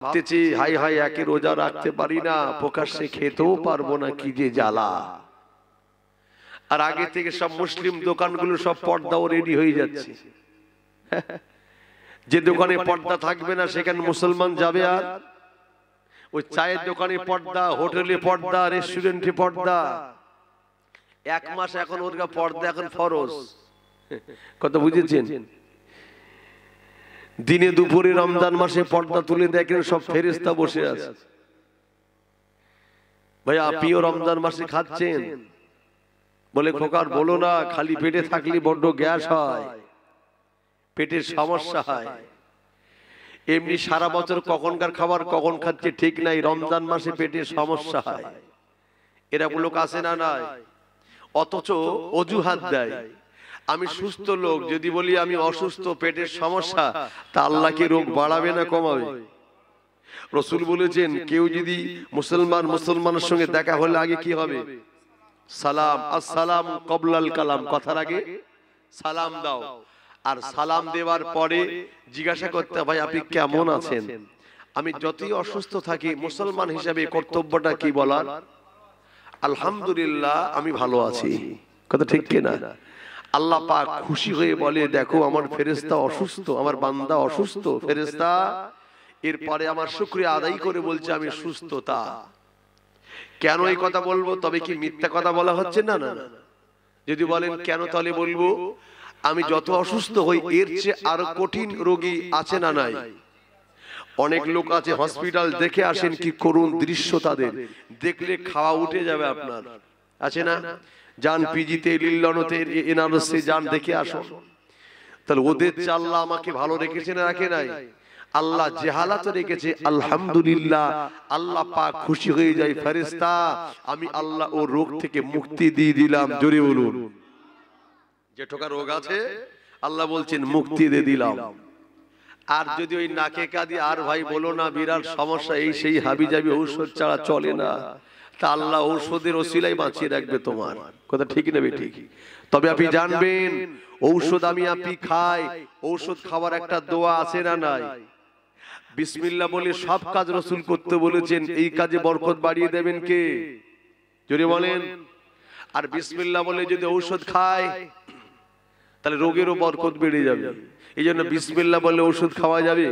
ভাবতেছি high high একে রোজা রাখতে পারি না, প্রকাশ্যে খেতেও পারবো না, কি যে জ্বালা। আর আগে থেকে সব মুসলিম দোকানগুলো সব পর্দাও রেডি হয়ে যাচ্ছে। যে দোকানে পর্দা থাকবে না সেখানে মুসলমান যাবে? আর ওই চায়ের দোকানে পর্দা, হোটেলে পর্দা, রেস্টুরেন্টে পর্দা। এক মাস এখন ওর পর্দা এখন ফরজ। কথা বুঝেছেন? দিনে দুপুরে রমজান মাসে পর্দা তুলে দেখেন সব ফেরেশতা বসে আছে। ভাই আপনিও রমজান মাসে খাচ্ছেন? বলে খোকার বলো না, খালি পেটে থাকলে বড্ড গ্যাস হয়, পেটের সমস্যা হয়। এমনি সারা বছর কখনকার খাবার কখন খাচ্ছে ঠিক নাই, রমজান মাসে পেটের সমস্যা হয়। এরা লোক আছে না নাই? অথচ অজুহাত দেয় আমি সুস্থ লোক, যদি বলি আমি অসুস্থ, পেটের সমস্যা, তা আল্লাহ কি রোগ বাড়াবে না কমাবে? রাসূল বলেছেন কেউ যদি মুসলমানের সঙ্গে দেখা হলে আগে কি হবে? সালাম, আসসালাম কবলাল কালাম, কথার আগে সালাম দাও। আর সালাম দেওয়ার পরে জিজ্ঞাসা করতে, ভাই আপনি কেমন আছেন? আমি যতই অসুস্থ থাকি মুসলমান হিসাবে কর্তব্যটা কি বলার? আলহামদুলিল্লাহ আমি ভালো আছি। কথা ঠিক কিনা? আল্লাহ পাক খুশি হয়ে বলে দেখো আমার ফেরেশতা অসুস্থ, আমার বান্দা অসুস্থ, ফেরেশতা এরপরে আমার শুকরিয়া আদায় করে বলছে আমি সুস্থতা। কেন এই কথা বলবো? তবে কি মিথ্যা কথা বলা হচ্ছে? না না না। যদি বলেন কেন, তাহলে বলবো আমি যত অসুস্থ হই এর চেয়ে আরো কঠিন রোগী আছে না নাই? অনেক লোক আছে হসপিটাল দেখে আসেন, কি করুন দৃশ্য, তাদের দেখলে খাওয়া উঠে যাবে আপনার, আছে না? যান পিজিতে, লিল্লনতে, এনআরসি যান, দেখে আসো। তাহলে ওদের আল্লাহ আমাকে ভালো রেখেছে না রাখে নাই? আল্লাহ যে হালাতে রেখেছে আলহামদুলিল্লাহ, আল্লাহ পাক খুশি হয়ে যায়, ফেরেশতা আমি আল্লাহ ও রোগ থেকে মুক্তি দিয়ে দিলাম। জোরে বলুন। যে ঠোকা রোগ আছে আল্লাহ বলছেন মুক্তি দিয়ে দিলাম। আর যদি ওই নাকে কাঁদি, আর ভাই বলো না বিরাট সমস্যা, এই সেই হাবি যাবি ঔষধ ছাড়া চলে না, তা আল্লাহ ঔষধের ওসিলাই বাঁচিয়ে রাখবে তোমার। কথা ঠিক না বেঠিক? তবে আপনি জানবেন ঔষধ আমি আপনি খাই, ঔষধ খাওয়ার একটা দোয়া আছে না নাই? বিসমিল্লাহ বলে সব কাজ রাসূল করতে বলেছেন, এই কাজে বরকত বাড়িয়ে দেবেন কে? জোরে বলেন। আর বিসমিল্লাহ বলে যদি ঔষধ খায় তাহলে রোগেরও বরকত বেড়ে যাবে। এই জন্য বিসমিল্লাহ বলে ঔষধ খাওয়া যাবে।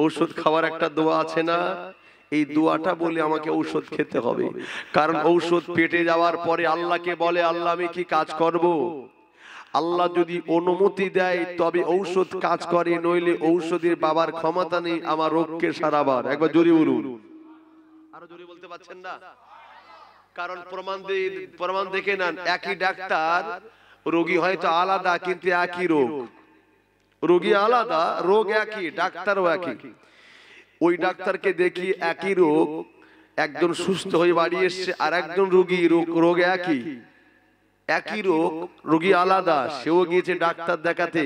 ঔষধ খাওয়ার একটা দোয়া আছে না? এই দোয়াটা বলে আমাকে ঔষধ খেতে হবে। কারণ ঔষধ পেটে যাওয়ার পরে আল্লাহকে বলে আল্লাহ আমি কি কাজ করব? আল্লাহ যদি অনুমতি দেয় তবে ঔষধ কাজ করে, নইলে ঔষধের বাবার ক্ষমতা নেই আমার রোগকে সারাবার। একবার জোরে বলুন। আরো জোরে বলতে পারছেন না? কারণ প্রমাণ দেখে নেন, একই ডাক্তার, রোগী হয়তো আলাদা কিন্তু একই রোগ। রোগী আলাদা, রোগ একই, ডাক্তারও একই। ওই ডাক্তারকে দেখি একই রোগ, একজন সুস্থ হয়ে বাড়ি এসছে, আর একজন রোগী রোগ একই, একই রোগ, রোগী আলাদা, সেও গিয়েছে ডাক্তার দেখাতে,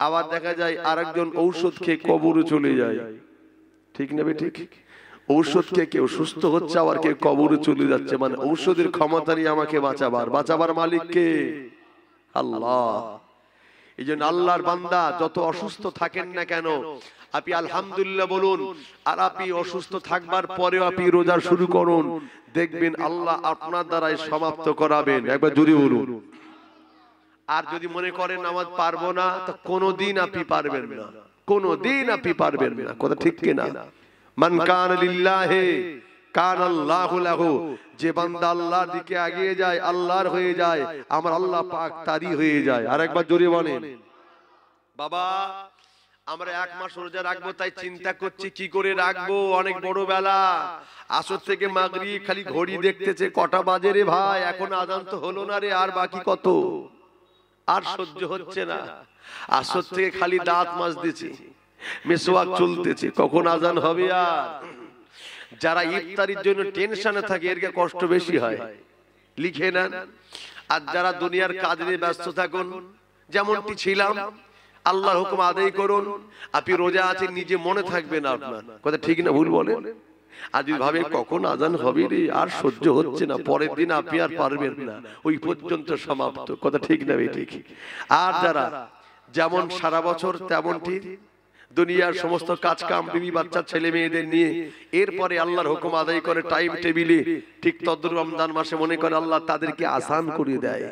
আবার দেখা যায় আরেকজন ঔষধ খেয়ে কবরে চলে যায়। ঠিক না ঠিক? ঔষধ খেয়ে কেউ সুস্থ হচ্ছে, আবার কেউ কবরে চলে যাচ্ছে। মানে ঔষধের ক্ষমতা নেই আমাকে বাঁচাবার মালিক কে? আল্লাহ। এই জন্য আল্লাহর বান্দা যত অসুস্থ থাকেন না কেন আপনি আলহামদুলিল্লাহ বলুন। আর আপনি অসুস্থ থাকবার পরেও আপনি রোজা শুরু করুন, দেখবেন আল্লাহ আপনার দ্বারাই সমাপ্ত করাবেন। একবার জোরে বলুন। আর যদি মনে করেন নামাজ পারবো না, তো কোনোদিন আপনি পারবেন না, কোনোদিন আপনি পারবেন না। কথা ঠিক কিনা? মান কানা লিল্লাহি কানা আল্লাহু লাহু। যে বান্দা আল্লাহর দিকে এগিয়ে যায় আল্লাহর হয়ে যায়, আমার আল্লাহ পাক তারই হয়ে যায়। আর একবার জোরে বলেন। বাবা আমরা এক মাস রোজা রাখবো, তাই চিন্তা করছি কি করে রাখবো। অনেক বড় বেলা, আসর থেকে মাগরিব খালি ঘড়ি দেখতেছে কটা বাজে রে ভাই, এখন আজান তো হলো না রে, আর বাকি কত, আর সহ্য হচ্ছে না। আসর থেকে খালি দাঁত মাজতেছে, মেসওয়াক চলতেছে, কখন আজান হবে। আর যারা ইফতারির জন্য টেনশনে থাকে এর কষ্ট বেশি হয়, লিখে নেন। আর যারা দুনিয়ার কাজ নিয়ে ব্যস্ত থাকুন, যেমনটি ছিলাম, আল্লাহর হুকুম আদায় করুন। আপনি রোজা আছেন নিজে মনে থাকবে না আপনার। কথা ঠিক না ভুল বলেন? আর যদি ভাবে কখন আজান হবে রে, আর সহ্য হচ্ছে না, পরের দিন আপনি আর পারবেন না, ওই পর্যন্ত সমাপ্ত। কথা ঠিক না ঠিক? আর যারা যেমন সারা বছর তেমনটি দুনিয়ার সমস্ত কাজ কাম বিবি বাচ্চা ছেলে মেয়েদের নিয়ে এরপরে আল্লাহর হুকুম আদায় করে টাইম টেবিলে ঠিক তদ্রুপ রমজান মাসে মনে করে আল্লাহ তাদেরকে আসান করে দেয়।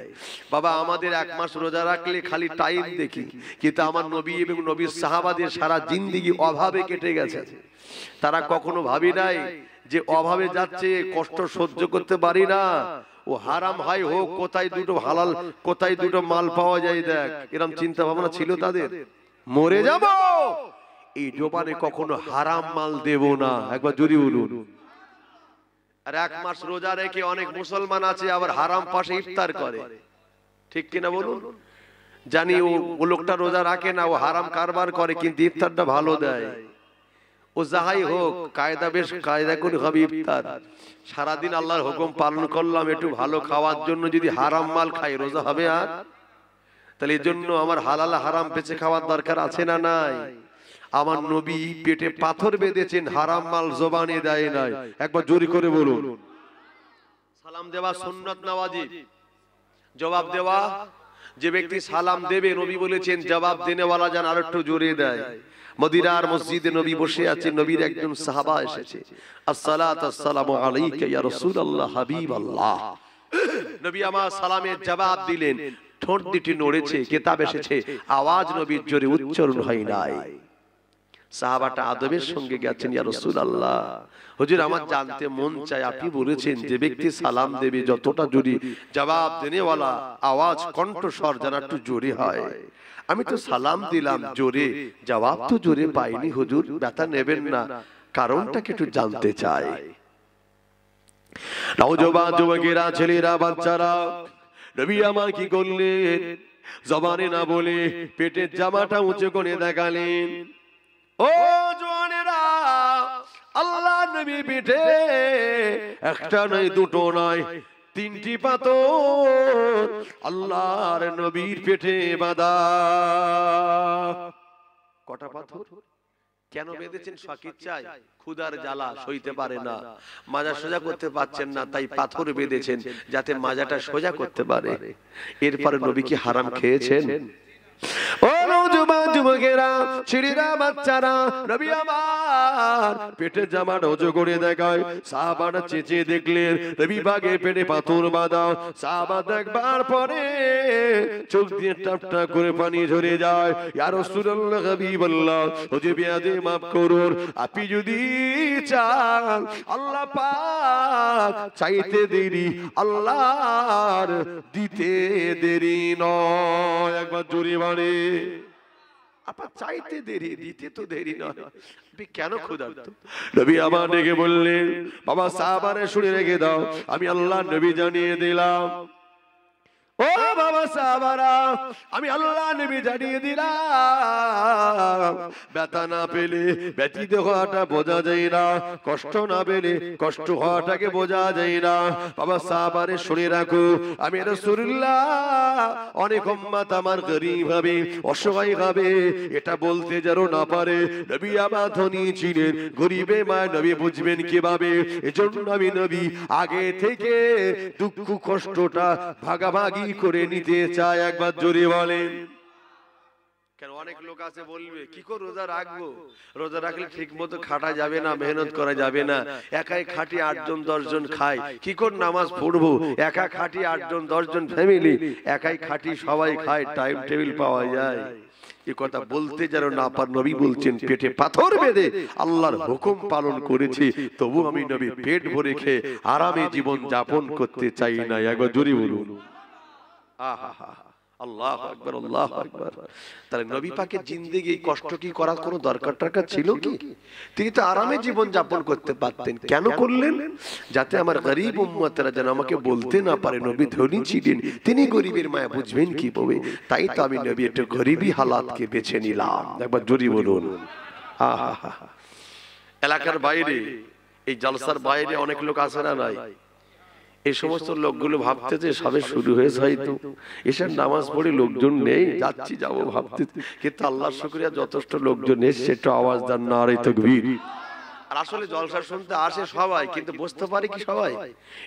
বাবা আমাদের এক মাস রোজা রাখলে খালি টাইম দেখি, কিন্তু আমার নবী এবং নবীর সাহাবাদের সারা জিন্দেগি অভাবে কেটে গেছে। তারা কখনো ভাবি নাই যে অভাবে যাচ্ছে, কষ্ট সহ্য করতে পারি না, ও হারাম হাই হোক, কোথায় দুটো হালাল, কোথায় দুটো মাল পাওয়া যায় দেখ, এরকম চিন্তা ভাবনা ছিল তাদের। মরে যাব এই জবানে কখনো হারাম মাল দেব না, একবার জোরে বলুন। আর এক মাস রোজা রেখে অনেক মুসলমান আছে আবার হারাম পাশে ইফতার করে, ঠিক কিনা বলুন? জানি ও লোকটা রোজা রাখে না, ও হারাম কারবার করে, কিন্তু ইফতারটা ভালো দেয়। ও যাহাই হোক, কায়দা বেশ কায়দা করে হবে ইফতার। সারাদিন আল্লাহর হুকুম পালন করলাম, একটু ভালো খাওয়ার জন্য যদি হারাম মাল খাই রোজা হবে? আর তাহলে এই জন্য আমার হালাল হারাম বেঁচে খাওয়ার দরকার আছে না নাই? আমার নবী পেটে পাথর বেঁধেছেন, হারাম মাল জবানে দেয় নাই, একবার জোরে করে বলুন। সালাম দেওয়া সুন্নাত না ওয়াজিব? জবাব দেওয়া, যে ব্যক্তি সালাম দেবে নবী বলেছেন জবাব দেনেওয়ালা যেন আরেকটু জোরে দেয়। মদিনার মসজিদে নবী বসে আছেন, নবীর একজন সাহাবা এসেছে, আসসালাতু আসসালামু আলাইকা ইয়া রাসূলুল্লাহ হাবিবাল্লাহ। নবী আমার সালামের জবাব দিলেন, ঠোঁট দুটি নড়েছে, কিতাব এসেছে আওয়াজ নবীর জোরে উচ্চারণ হয় নাই। সাহাবাটা আদবের সঙ্গে গেছেন, ইয়া রাসূলুল্লাহ হুজুর আমার জানতে মন চায়, আপনি বলেছেন যে ব্যক্তি সালাম দেবে যতটা জোরে জবাব দেনেওয়ালা আওয়াজ কণ্ঠস্বর যেন একটু জোরে হয়। আমি তো সালাম দিলাম জোরে, জবাব তো জোরে পাইনি হুজুর, ব্যথা নেবেন না, কারণটাকে একটু জানতে চাই। নওজোয়ান যুবকেরা, ছেলেরা, বাচ্চারা, নবী আমার কি করলেন? জবানে না বলে পেটের জামাটা উঁচু করে দেখালেন। ও জওয়ানেরা, আল্লাহ নবী পেটে একটা নয়, দুটো নয়, তিনটি পাথর আল্লাহর নবীর পেটে বাঁধা। কটা পাথর? কেন বেঁধেছেন? ফাকির চাই, ক্ষুধার জ্বালা সইতে পারে না, মাজা সোজা করতে পারছেন না, তাই পাথর বেঁধেছেন যাতে মাজাটা সোজা করতে পারে। এরপরে নবী কি হারাম খেয়েছেন? ও নওজোয়ান যুবকেরা, ছেলেরা, বাচ্চারা, নবী আমার পেটের জামাটা উঁচু করে দেখায়। সাহাবারা চেঁচে দেখলেন নবী বাগে পেটে পাথর বাঁধা। সাহাবা দেখবার পরে চোখ দিয়ে টাপটা করে পানি ঝরে যায়। ইয়া রাসূলুল্লাহ হাবিবাল্লাহ, হুজুর বিয়াদে মাফ করুন, আপনি যদি চান আল্লাহ পাক চাইতে দেরি, আল্লাহর দিতে দেরি নয়, একবার জোরে মানে আপা চাইতে দেরি, দিতে তো দেরি নয়, আপনি কেন ক্ষুধার্ত? নবী আমার ডেকে বললেন, বাবা সাহাবারে শুনে রেখে দাও, আমি আল্লাহ নবী জানিয়ে দিলাম। ও বাবা সাহাবারা, আমি আল্লাহ নবী জানিয়ে দিলাম, ব্যথা না পেলে ব্যথিত হওয়াটা বোঝা যায় না, কষ্ট না পেলে কষ্ট হওয়াটাকে বোঝা যায় না। বাবা সাহাবারে শুনে রাখো, আমি রাসূলুল্লাহ অনেক উম্মত আমার গরীব হবে, অসহায় হবে, এটা বলতে যেন না পারে। নবী আমার ধনী ছিলেন, গরিবে মা নবী বুঝবেন কিভাবে, এজন্য আমি নবী আগে থেকে দুঃখ কষ্টটা ভাগাভাগি করে নিতে চায়, একবার জোরে বলেন। কেন অনেক লোক আছে বলবে কি করে রোজা রাখবো, রোজা রাখলে ঠিক মতো খাটা যাবে না, মেহনত করা যাবে না, একাই খাটি 8 জন 10 জন খায়, কি করে নামাজ পড়বো, একা খাটি 8 জন 10 জন ফ্যামিলি, একাই খাটি সবাই খায়, টাইম টেবিল পাওয়া যায়। এই কথা বলতে যেন না পার, নবী বলছেন পেটে পাথর বেঁধে আল্লাহর হুকুম পালন করেছি, তবু আমি নবী পেট ভরে খেয়ে আরামে জীবন যাপন করতে চাই না, একবার জোরে বলুন। আহা, আল্লাহু আকবার, আল্লাহু আকবার। তাহলে নবী পাকের জিন্দেগি কষ্ট কি করার কোনো দরকার ছিল কি? তিনি তো আরামে জীবন যাপন করতে পারতেন, কেন করলেন? যাতে আমার গরিব উম্মতরা যেন আমাকে বলতে না পারে নবী ধনী ছিলেন, তিনি গরিবের মায়া বুঝবেন কিভাবে, তাই তো আমি নবী একটু গরিবী হালাতকে বেছে নিলাম, একবার জোরে বলুন। আহা, এলাকার বাইরে, এই জলসার বাইরে অনেক লোক আসে না নাই? এই সমস্ত লোকগুলো ভাবতে যে সবে শুরু হয়েছে, হয়তো এসব নামাজ পড়ে লোকজন নেই, যাচ্ছি যাবো ভাবতে, কিন্তু আল্লাহর শুকরিয়া যথেষ্ট লোকজন এসছে, একটু আওয়াজ দেন নারে তাকবীর। আর আসলে জলসা শুনতে আসে সবাই, কিন্তু বসতে পারে কি সবাই?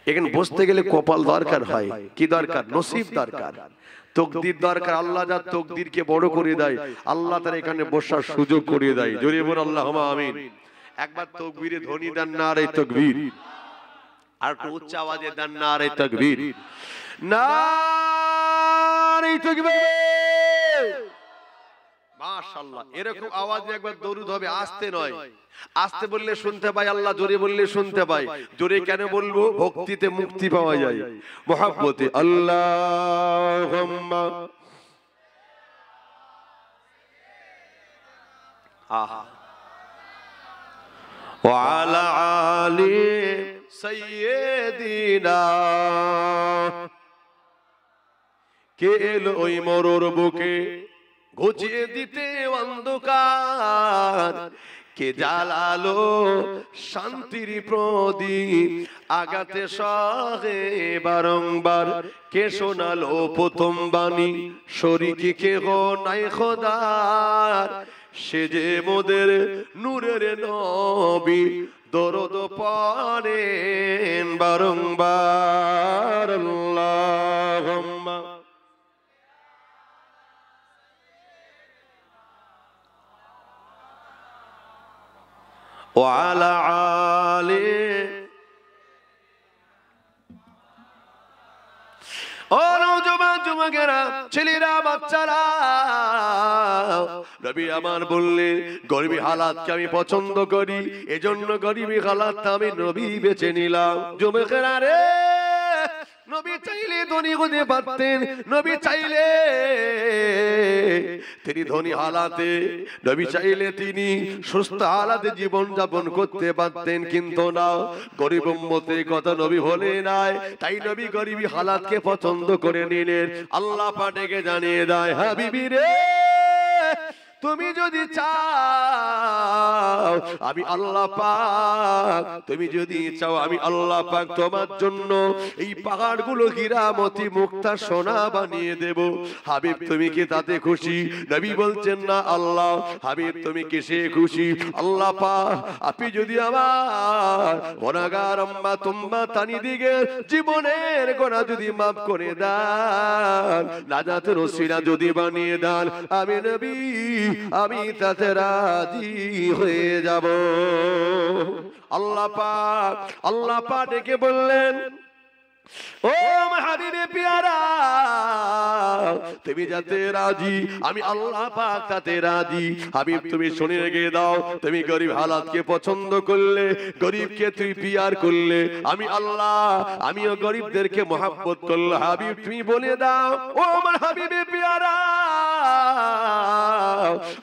এখানে বসতে গেলে কপাল দরকার হয়, কি দরকার? নসিব দরকার, তকদির দরকার। আল্লাহ যার তকদিরকে বড় করে দেয়, আল্লাহ তার এখানে বসার সুযোগ করে দেয়। জোরে বল আল্লাহুম্মা আমিন। একবার তাকবীরে ধ্বনি দেন, নারে তাকবীর। আর একটু উচ্চ আওয়াজে দেন, নারে তাকবীর, নারে তাকবীর। মাশাআল্লাহ, এরকম আওয়াজে একবার দরুদ হবে, আস্তে নয়। আস্তে বললে শুনতে পাই আল্লাহ, জোরে বললে শুনতে পাই। জোরে কেন বলবো? ভক্তিতে মুক্তি পাওয়া যায়, মহব্বতে। আল্লাহুম্মা আহা ওয়া আলা আলি সাইয়্যিদিনা। কে এলো ওই মরুর বুকে ঘুচিয়ে দিতে অন্ধকার? কে জ্বালালো শান্তির প্রদীপ আগাতে সহে বারংবার? কে শোনালো প্রথম বাণী শরীকি কে গো নাই খোদার? সে যে মোদের নূরের নবী, দরুদ পড়েন বারংবার। আল্লাহুম্মা ওয়া আলা আলি। ও নওজোয়ান যুবকেরা, ছেলেরা, বাচ্চারা, নবী আমার বললেন গরিবী হালাতকে আমি পছন্দ করি, এজন্য গরিবী হালাত আমি নবী বেছে নিলাম। যুবকেরা রে, নবী চাইলে ধনী হতে পারতেন, নবী চাইলে তিনি ধনী হালাতে, নবী চাইলে তিনি সুস্থ হালাতে জীবন যাপন করতে পারতেন, কিন্তু না, গরিব উম্মতের কথা নবী বলে নাই। তাই নবী গরিবী হালাতকে পছন্দ করে নিলেন। আল্লাহ পাকেকে জানিয়ে দেয়, হাবিবি রে, তুমি যদি চাও আমি আল্লাহ পাক, তুমি যদি চাও আমি আল্লাহ পাক তোমার জন্য এই পাহাড়গুলো হীরামতি মুক্তা সোনা বানিয়ে দেব। হাবিব তুমি কি তাতে খুশি? নবী বলছেন না আল্লাহ। হাবিব তুমি কিসে খুশি? আল্লাহ পাক আপনি যদি আমার গুনাহগার আম্মা তুম্মা তানি দিকে জীবনের গুনাহ যদি maaf করে দেন, নাজাতের ওসিলা যদি বানিয়ে দেন, আমি নবী আমি তাতে রাজি হয়ে যাব। আল্লাহ পাক ডেকে বললেন, ও হাবিবে পিয়ারা, তুমি যাতে রাজি আমি আল্লাহ পাক তাতে রাজি। হাবিব তুমি শুনে রেখে দাও, তুমি গরিব হালাতকে পছন্দ করলে, গরিবকে তুই পিয়ার করলে, আমি আল্লাহ আমিও গরিবদেরকে মহব্বত করলে। হাবিব তুমি বলে দাও, ও আমার হাবিবে পিয়ারা,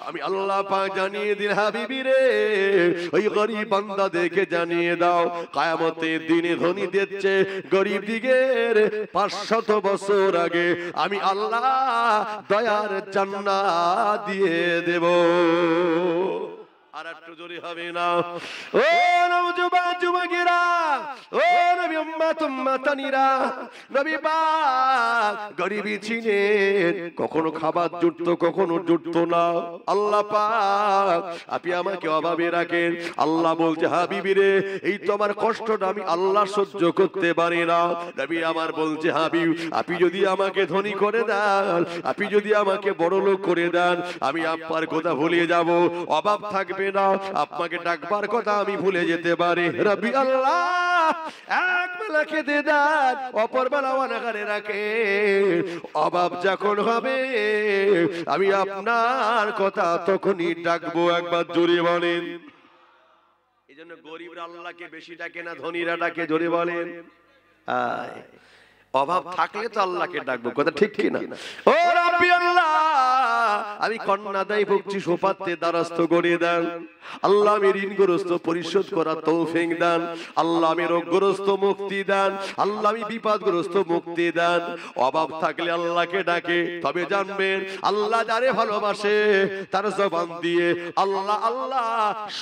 আমি আল্লাহ পাক জানিয়ে দিন, হাবিবি রে, ওই গরিব বান্দাদেরকে জানিয়ে দাও, কিয়ামতের দিনে ধনী দিচ্ছে গরিব দিগের 500 বছর আগে আমি আল্লাহ দয়ার জান্নাত দিয়ে দেব। আর একটু জোরে হবে না? ও নওজোয়ান যুবকেরা, ও নবী উম্মত উম্মতানিরা, নবী পাক গরিবী ছিলেন, কখনো খাবার জুটতো কখনো জুটতো না। আল্লাহ পাক আপনি আমাকে অভাবে রাখেন। আল্লাহ বলছে, হাবিবি রে, এই তো আমার কষ্টটা আমি আল্লাহ সহ্য করতে পারি না। নবী আমার বলছে, হাবিব আপনি যদি আমাকে ধনী করে দেন, আপনি যদি আমাকে বড় লোক করে দেন, আমি আপনার কথা ভুলে যাব, অভাব থাকবে না, আপনাকে ডাকবার কথা আমি ভুলে যেতে পারি। রব্বি আল্লাহ এক বেলা খেতে দেন, অপর বেলা অনাহারে রাখে, অভাব যখন হবে আমি আপনার কথা তখনই ডাকবো। একবার জোরে বলেন। এই জন্য গরিবরা আল্লাহকে বেশি ডাকে না, ধনীরা ডাকে? জোরে বলেন। অভাব থাকলে তো আল্লাহকে ডাকবো, কথা ঠিক কি না? ও রাব্বি আল্লাহ, আমি কন্যা দায় ভুগছি, সোপাতে দ্বারস্থ করে দেন। আল্লাহ আমি ঋণগ্রস্ত পরিশোধ করার তৌফিক দেন। আল্লাহ আমি রোগগ্রস্ত মুক্তি দেন। আল্লাহ আমি বিপদগ্রস্ত মুক্তি দেন। অভাব থাকলে আল্লাহকে ডাকে, তবে জানবেন আল্লাহ যারে ভালোবাসে তার জবান দিয়ে আল্লাহ আল্লাহ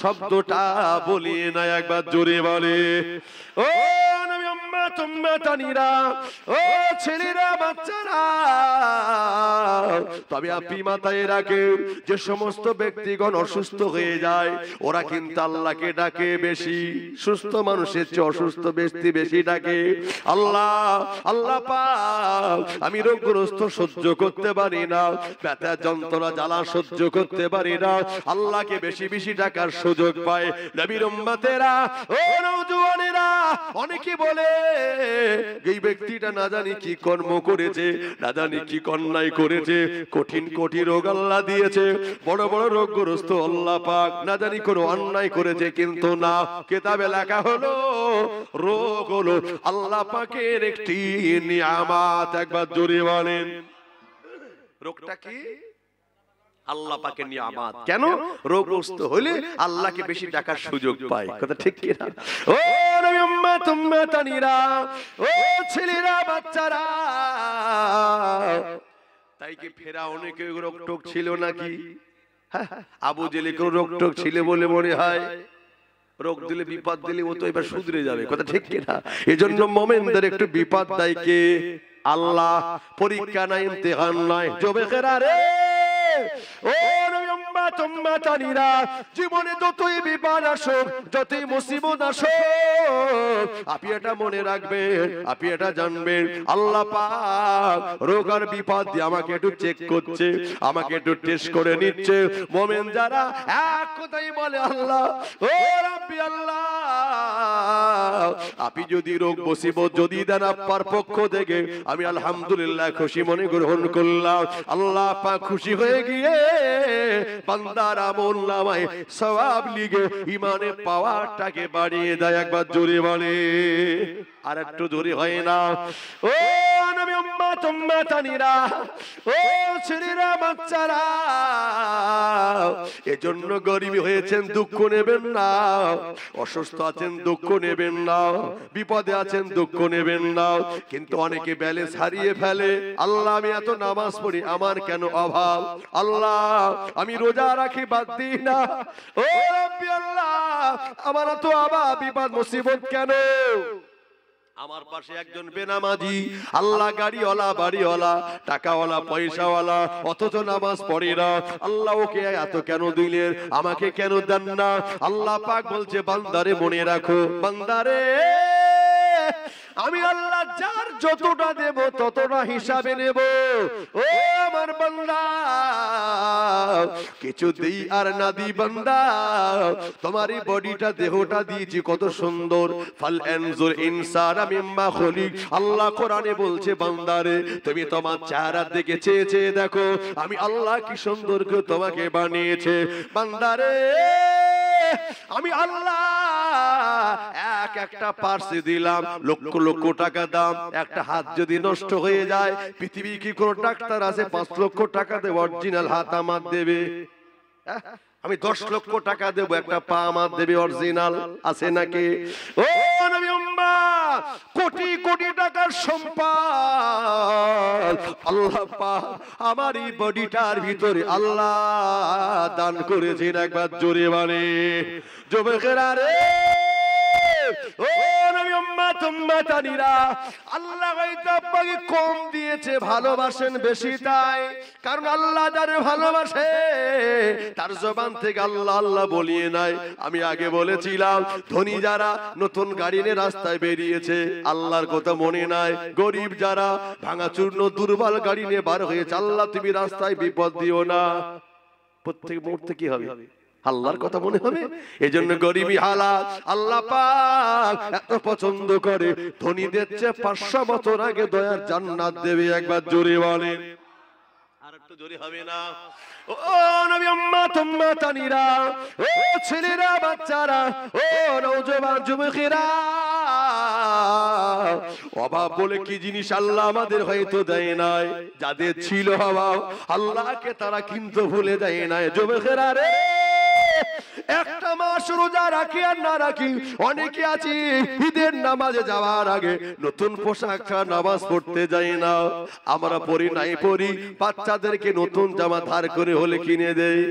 শব্দটা বলিয়ে না। একবার জোরে বলে, ও নবী উম্মত উম্মতানিরা, ও ছেলেরা বাচ্চারা, তবে আপনি মাথায় রাখেন যে সমস্ত ব্যক্তিগণ অসুস্থ হয়ে যায় ওরা কিন্তু আল্লাহকে ডাকে বেশি। সুস্থ মানুষের চেয়ে অসুস্থ ব্যক্তি বেশি ডাকে আল্লাহ। আল্লাহ পাক, আমি রোগগ্রস্ত সহ্য করতে পারি না, ব্যথা যন্ত্রণা জ্বালা সহ্য করতে পারি না, আল্লাহকে বেশি বেশি ডাকার সুযোগ পায় নবীর উম্মতেরা। ও নওজোয়ানেরা, অনেকে বলে এই ব্যক্তিটা না জানি কি কর্ম করেছে, না জানি কি অন্যায় করেছে, কঠিন কঠিন রোগ আল্লাহ দিয়েছে, বড় বড় রোগগ্রস্ত আল্লাহ পাক, না জানি কোন অন্যায় করেছে, কিন্তু না, কিতাবে লেখা হলো রোগ হলো আল্লাহ পাকের একটি নিয়ামত। একবার জোরে বলেন, রোগটা কি? আল্লাহ পাকের নিয়ামত। কেন? রোগগ্রস্ত হলে আল্লাহকে বেশি ডাকার সুযোগ পায়। কথা ঠিক কি না? ও নবী উম্মত উম্মতানিরা, ও ছেলেরা বাচ্চারা, তাই কি ফেরাউনে কেউ রোগটোক ছিল নাকি? আবু জেলে কেউ রোগটোক ছিল বলে মনে হয়? রোগ দিলে বিপদ দিলে ও তো এবার শুধরে যাবে। কথা ঠিক কি না? এজন্য মুমিনদের একটু বিপদ দেয় কে? আল্লাহ। পরীক্ষা নাই, ইমতিহান নাই। জোবেকেরা রে, ও নবী উম্মত উম্মতানিরা, জীবনে যতই বিপদ আসুক, যতই মুসিবত আসুক, আপনি এটা মনে রাখবেন, আপনি এটা জানবেন, আল্লাহ পাক রোগ আর বিপদ দিয়ে আমাকে একটু চেক করছে, আমাকে একটু টেস্ট করে নিচ্ছে। মুমিন যারা এক কথাই বলে আল্লাহ, ও রাব্বি আল্লাহ, আপনি যদি রোগ মুসিবত যদি দেন আপনার পক্ষ থেকে, আমি আলহামদুলিল্লাহ খুশি মনে গ্রহণ করলাম। আল্লাহ পাক খুশি হয়ে গিয়ে বান্দার আমল নামায় সওয়াব লিখে ইমানে পাওয়ারটাকে বাড়িয়ে দেয়। একবার জোরে বলে, আর একটু জোরে হয় না? ও নবী উম্মত উম্মতানিরা, ও ছেলেরা বাচ্চারা, এজন্য গরিব হয়েছেন দুঃখ নেবেন না, অসুস্থ আছেন দুঃখ নেবেন না, বিপদে আছেন দুঃখ নেবেন না। কিন্তু অনেকে ব্যালেন্স হারিয়ে ফেলে, আল্লাহ আমি এত নামাজ পড়ি, আমার কেন অভাব? আল্লাহ আমি রোজা রাখি, বাদ দিই না, ও রাব্বি আল্লাহ আমার তো অভাব বিপদ মুসিবত কেন? আমার পাশে একজন বেনামাজি, আল্লাহ গাড়িওয়ালা বাড়িওয়ালা টাকাওয়ালা পয়সাওয়ালা, অথচ নামাজ পড়ে না, আল্লাহ ওকে এত কেন দিলেন, আমাকে কেন দেন না? আল্লাহ পাক বলছে বান্দারে মনে রাখো, বান্দারে আমি আল্লাহ যার যতটা দেব ততটা হিসাবে নেব। ও আমার বান্দা, কিছু দেই আর না দিই বান্দা, তোমার এই বডিটা দেহটা দিয়েছি কত সুন্দর, ফাল আনজুর ইনসানা মিম্মা খুলিক, আল্লাহ কোরআনে বলছে বান্দারে তুমি তোমার চেহারা দিকে চেয়ে চেয়ে দেখো, আমি আল্লাহ কি সুন্দর করে তোমাকে বানিয়েছে। বান্দারে আমি আল্লাহ এক একটা পার্সে দিলাম লক্ষ লক্ষ টাকা দাম, একটা হাত যদি নষ্ট হয়ে যায়, পৃথিবী কি কোন ডাক্তার আছে 5 লক্ষ টাকা দেবে অরিজিনাল হাত আমার দেবে? আমি 10 লক্ষ টাকা দেব, একটা পা আমার দেবে অরিজিনাল? আছে নাকি? ও নবী উম্মত, কোটি কোটি টাকার সম্পদ আল্লাহ পাক আমার এই বডিটার ভিতরে আল্লাহ দান করেছেন। একবার জোরে বলে, যুবকেরা রে, ও নবী উম্মত উম্মতানিরা, আল্লাহ হয়তো আপনাকে কম দিয়েছে, ভালোবাসেন বেশি তাই, কারণ আল্লাহ যারে ভালোবাসে তার জবান থেকে আল্লাহ আল্লাহ বলিয়ে নাই। আমি আগে বলেছিলাম ধনী যারা নতুন গাড়ি নিয়ে রাস্তায় বেরিয়েছে আল্লাহর কথা মনে নাই, গরিব যারা ভাঙাচূর্ণ দুর্বল গাড়ি নিয়ে বার হয়েছে, আল্লাহ তুমি রাস্তায় বিপদ দিও না, প্রত্যেক মুহূর্তে কি হবে? আল্লাহর কথা মনে হবে। এজন্য গরিবী হালাত আল্লাহ পাক এত পছন্দ করে, ধনীদের চেয়ে 500 বছর আগে দয়ার জান্নাত দেবে। একবার জোরে বলেন, আর একটু জোরে হবে না? ও নবী উম্মত উম্মতানিরা, ও ছেলেরা বাচ্চারা, ও নওজোয়ান যুবকেরা, অভাব বলে কি জিনিস আল্লাহ আমাদের হয়তো দেয় নাই, যাদের ছিল অভাব আল্লাহকে তারা কিন্তু ভুলে দেয় নাই। যুবকেরা রে, একটা মাস রোজা রাখি আর না রাখি, অনেকে আছি ঈদের নামাজে যাওয়ার আগে নতুন পোশাক ছাড়া নামাজ পড়তে যাই না। আমরা পড়ি নাই পড়ি, বাচ্চাদেরকে নতুন জামা ধার করে হলে কিনে দেয়,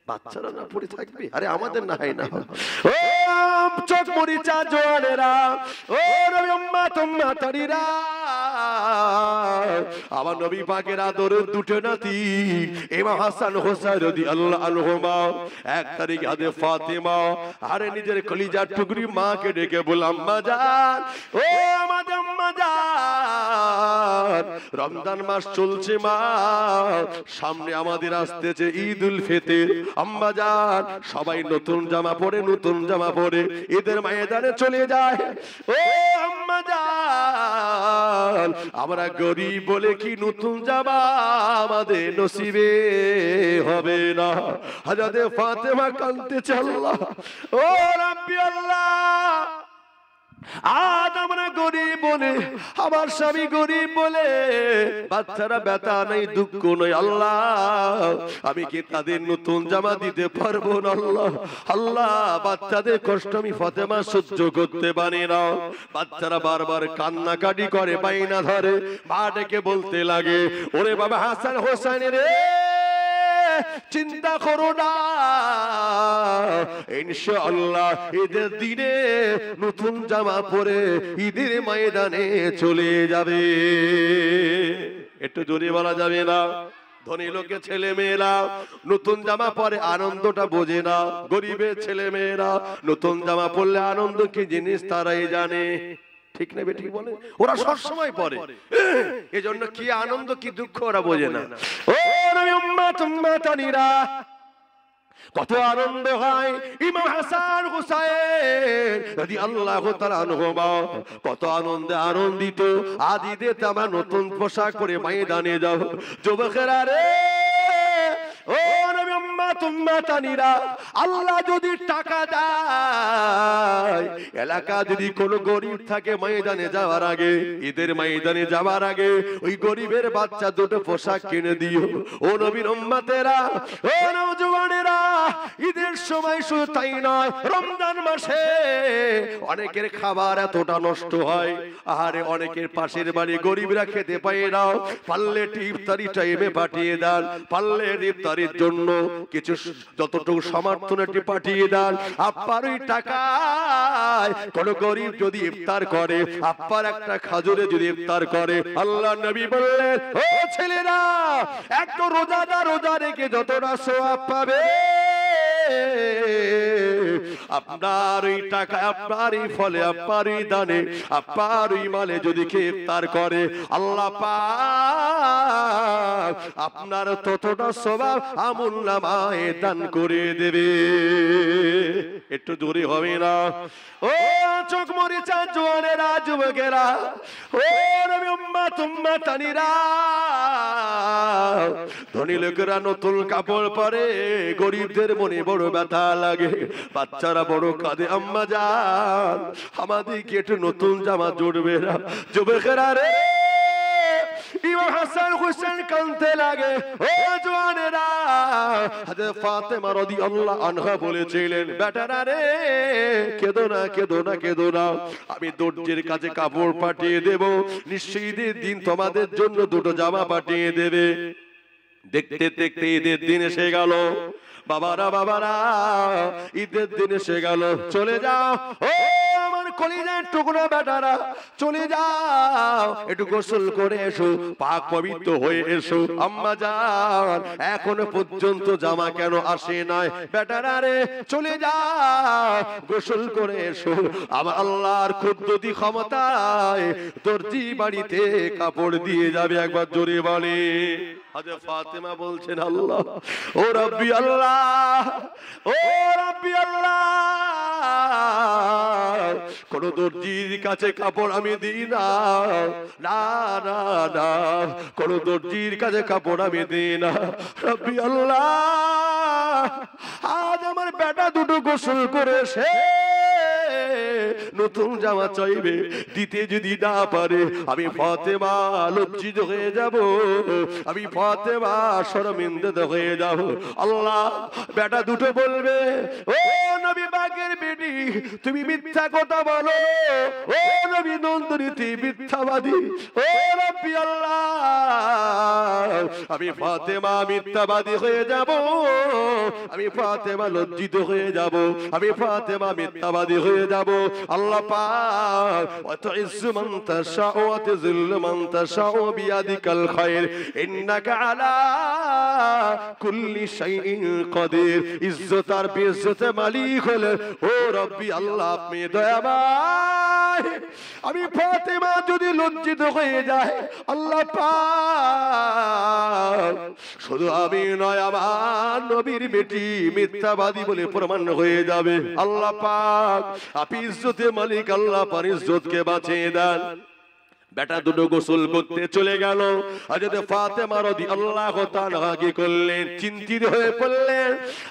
বাচ্চারা না পড়ে থাকবে, আরে আমাদের না হয় না। ও চোখ মরিচা জোয়ানেরা, ও নবী উম্মত উম্মতানিরা, আমার নবী পাকের আদরের দুটো নাতি ইমাম হাসান হোসেন রাদিয়াল্লাহু আনহুমা, এক তারিখ আদে ফাতেমা আরে নিজের কলিজার টুকরি মাকে ডেকে বলল, আম্মা জান, ও আমাদের আম্মা জান, রমজান মাস চলছে মা, সামনে আমাদের আসতেছে ঈদুল ফিতর, আম্মা জান সবাই নতুন জামা পরে ঈদের ময়দানে চলে যায়। ও আম্মা জান, আমরা গরিব বলে কি নতুন জামা আমাদের নসিবে হবে না? হযরতে ফাতেমা কাঁদতেছে, আল্লাহ, ও রাব্বি আল্লাহ, আজ আমরা গরিব বলে, আমার স্বামী গরিব বলে বাচ্চারা ব্যথা নাই, দুঃখ নয়, আল্লাহ আমি কি তাদের নতুন জামা দিতে পারবো না? আল্লাহ, আল্লাহ বাচ্চাদের কষ্ট আমি ফাতেমা সহ্য করতে পারি না। বাচ্চারা বারবার কান্নাকাটি করে, বাইনা ধরে, মা ডেকে বলতে লাগে, ওরে বাবা হাসান হোসেন রে, চিন্তা করো না, ইনশাআল্লাহ ঈদের দিনে নতুন জামা পরে ঈদের ময়দানে চলে যাবে। একটু জোরে বলা যাবে না? ধনী লোকের ছেলে মেয়েরা নতুন জামা পরে আনন্দটা বোঝে না, গরিবের ছেলে মেয়েরা নতুন জামা পরলে আনন্দ কি জিনিস তারাই জানে, ঠিক না? ঠিক বলে, ওরা সব সময় পরে, এজন্য কি আনন্দ কি দুঃখ ওরা বোঝে না। ও নবী উম্মত উম্মতানিরা, কত আনন্দ হয় ইমাম হাসান হুসাইন রাদিয়াল্লাহু তাআলা আনহুমা, কত আনন্দে আনন্দিত, আজ ঈদে আমরা নতুন পোশাক পরে ময়দানে যাব। যুবকেরা রে, ও নবী উম্মত উম্মতানিরা, আল্লাহ যদি টাকা দেয়, এলাকা যদি কোনো গরিব থাকে ময়দানে যাওয়ার আগে, ঈদের ময়দানে যাওয়ার আগে ওই গরিবের বাচ্চা দুটো পোশাক কিনে দিও। ও নবীর উম্মতেরা, ও নওজওয়ানেরা, ঈদের সময় শুধু তাই নয়, রমজান মাসে অনেকের খাবার এতটা নষ্ট হয়, আহারে অনেকের পাশের বাড়ি গরিবরা খেতে পায় না, পারলে ইফতারি টাইমে পাঠিয়ে দেন, পারলে ইফতারির জন্য কিছু যতটুকু সমর্থনটি পাঠিয়ে দেন। আপনার ওই টাকায় কোন গরিব যদি ইফতার করে, আপনার একটা খাজুরে যদি ইফতার করে, আল্লাহ নবী বললেন, ও ছেলেরা, একটা রোজাদার রোজা রেখে যতটা সওয়াব পাবে, আপনার ওই টাকা, আপনার এই ফলে, আপনার এই দানে, আপনার ওই মালে যদি কেউ ইফতার করে, আল্লাহ পাক আপনার ততটা সওয়াব আমুলনামায় দান করে দেবে। একটু জোরে হবে না? ও চোখ মরিচা জোয়ানেরা, যুবকেরা, ও নবী উম্মত উম্মতানিরা, ধনী লোকেরা নতুন কাপড় পরে, গরিবদের মনে বড় ব্যথা লাগে, বাচ্চারা বড় কাঁদে, আম্মা জান আমাদেরকে একটু নতুন জামা জুড়বে না? যুবকেরা রে, ইমাম হাসান হোসেন কাঁদতে লাগে। ও জওয়ানেরা, হযরত ফাতেমা রাদিয়াল্লাহু আনহা বলেছিলেন, বেটারা রে, কেঁদো না, কেঁদো না, কেঁদো না, আমি দর্জির কাছে কাপড় পাঠিয়ে দেব, নিশ্চয়ই ঈদের দিন তোমাদের জন্য দুটো জামা পাঠিয়ে দেবে। দেখতে দেখতে ঈদের দিন এসে গেল, বাবারা বাবারা, ঈদের দিন এসে গেল, চলে যাও, ও আমার কলিজার টুকরা বেটারা, চলে যাও, একটু গোসল করে এসো, পাক পবিত্র হয়ে এসো। আম্মা জান এখনো পর্যন্ত জামা কেন আসে নাই? বেটারা রে, চলে যাও, গোসল করে এসো, আমার আল্লাহর কুদরতি ক্ষমতায় দর্জি বাড়িতে কাপড় দিয়ে যাবে। একবার জোরে বলে। হযরত ফাতেমা বলছেন, আল্লাহ, ও রাব্বি আল্লাহ, ও রাব্বি আল্লাহ, কোন দর্জির কাছে কাপড় আমি দিই না, না না না, কোন দর্জির কাছে কাপড় আমি দিই না। রাব্বি আল্লাহ, আজ আমার বেটা দুটো গোসল করেছে, নতুন জামা চাইবে, দিতে যদি না পারে আমি ফাতেমা লজ্জিত হয়ে যাব, আমি ফাতেমা শর্মিন্দা হয়ে যাব। আল্লাহ, বেটা দুটো বলবে, ও নবী পাক পাকের বেটি তুমি মিথ্যা কথা বলো, ও নবী নন্দনী তুই মিথ্যাবাদী। ও রব্বি আল্লাহ, আমি ফাতেমা মিথ্যাবাদী হয়ে যাব, আমি ফাতেমা লজ্জিত হয়ে যাব, আমি ফাতেমা মিথ্যাবাদী হয়ে যাব। আল্লাহ পাক ওয়া তুইজ্জু মান তাশাউ ওয়া তুযিল্লু মান তাশাউ বিয়াদিকাল খায়র ইন্নাকা আলা কুল্লি শাইইন কাদির। ইজ্জত আর বেইজ্জতের মালিক হলেন ও রব্বি আল্লাহ, আপনি দয়াময়। আমি ফাতেমা যদি লজ্জিত হয়ে যায় আল্লাহ পাক, শুধু আমি নয় আমার নবীর বেটি মিথ্যাবাদী বলে প্রমাণ হয়ে যাবে। আল্লাহ পাক আপনি ইজ্জতের মালিক, আল্লাহ পাক ইজ্জতকে বাঁচিয়ে দেন। বেটা দুটো গোসল করতে চলে গেল। হযরত ফাতেমা রাদিয়াল্লাহু তাআলা কি করলেন? চিন্তিত হয়ে পড়লেন।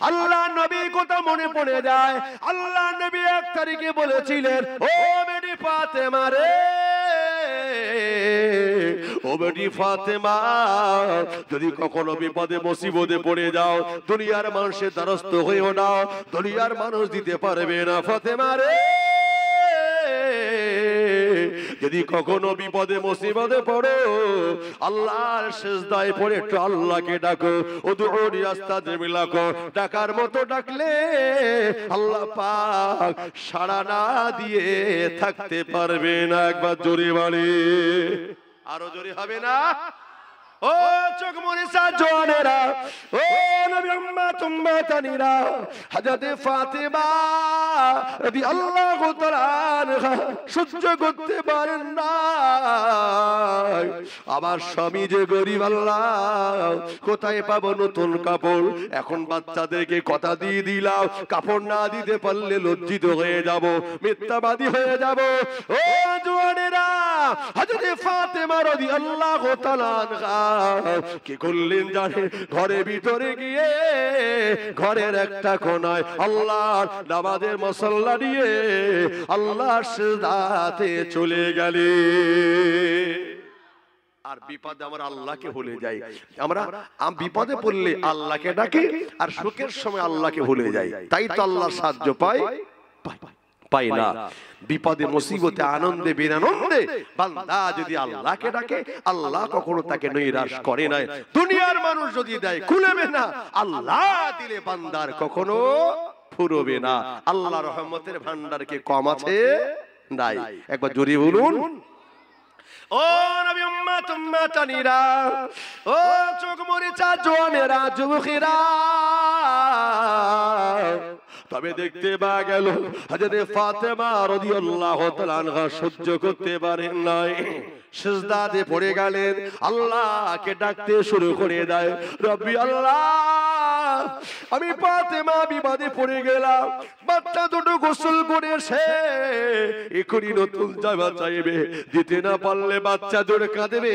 আল্লাহ নবীর কথা মনে পড়ে যায়। আল্লাহ নবী এক তারিখে বলেছিলেন, ও বেটি ফাতেমা রে, ও বেটি ফাতেমা, যদি কখনো বিপদে মুসিবতে পড়ে যাও, দুনিয়ার মানুষের দ্বারস্থ হইও না, দুনিয়ার মানুষ দিতে পারবে না। ফাতেমা রে, যদি কখনো বিপদে মুসিবতে পড়ো, আল্লাহর সিজদায় পড়ে একটু আল্লাহকে ডাকো। উদউনি আস্তাজিব লাকুম, ডাকার মতো ডাকলে আল্লাহ পাক সাড়া না দিয়ে থাকতে পারবে না। একবার জোরে বলি, আরো জোরে হবে না? ও চোখ মরিসা জওয়ানেরা, ও নবী উম্মাত উম্মাতানিরা, হযরত ফাতেমা রাদিয়াল্লাহু তাআলা আনহা সহ্য করতে পারেন না। আমার স্বামী যে গরিব, আল্লাহ কোথায় পাবো নতুন কাপড়? এখন বাচ্চাদেরকে কথা দিয়ে দিলাম, কাপড় না দিতে পারলে লজ্জিত হয়ে যাব, মিথ্যাবাদী হয়ে যাব। ও জওয়ানেরা, হযরত ফাতেমা রাদিয়াল্লাহু তাআলা আনহা কি করলেন জানেন? ঘরের ভিতরে গিয়ে ঘরের একটা কোনায় আল্লাহর নামাজের মুসল্লা নিয়ে আল্লাহর সিজদাতে চলে গেলেন। আর বিপদে আমরা আল্লাহকে ভুলে যাই। আমরা বিপদে পড়লে আল্লাহকে ডাকি, আর সুখের সময় আল্লাহকে ভুলে যাই। তাই তো আল্লাহর সাহায্য পাই না। বিপদে মুসিবতে আনন্দে বিনানন্দে বান্দা যদি আল্লাহকে ডাকে, আল্লাহ কখনো তাকে নৈরাশ করে না। দুনিয়ার মানুষ যদি দেয় কুলেবে না, আল্লাহ দিলে বান্দার কখনো ফুরবে না। আল্লাহ রহমতের ভান্ডারকে কম আছে নাই? একবার জোরে বলুন। ও নবী উম্মাত উম্মাতানিরা, ও চোখ মরিচা জওয়ানেরা, যুবকেরা, তবে দেখতে পাওয়া গেল হযরত ফাতেমা রাদিয়াল্লাহু তাআলা আনহা সহ্য করতে পারেন নাই, সিজদাতে পড়ে গেলেন, আল্লাহকে ডাকতে শুরু করে দেয়, রব্বি আল্লাহ, আমি ফাতেমা বিপদে পড়ে গেলাম, বাচ্চা দুটো গোসল করে এসে এখনই নতুন জামা চাইবে, দিতে না পারলে বাচ্চা দুটো কাঁদবে,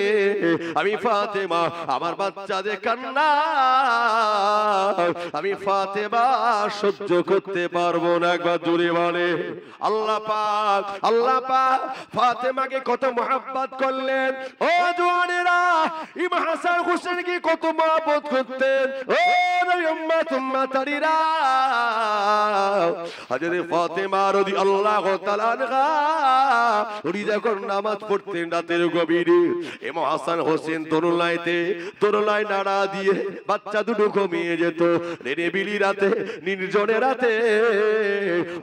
আমি ফাতেমা আমার বাচ্চাদের কান্না আমি ফাতেমা সহ্য করতে পারবো না। একবার জোরে বলে আল্লাহ পাক ফাতেমাকে কত মহব্বত করলেন। ও জওয়ানেরা, ইমাম হাসান হোসেন কি কত মহব্বত করতেন। ও নবী উম্মাত উম্মাতানিরা, হযরত ফাতেমা রাদিয়াল্লাহু তাআলা আনহা উনি যখন নামাজ পড়তেন রাতের গভীরে, ইমাম হাসান হোসেন দোরলায় নাড়া দিয়ে বাচ্চা দুটো ঘুমিয়ে যেত। নিরিবিলি রাতে, নির্জনে রাতে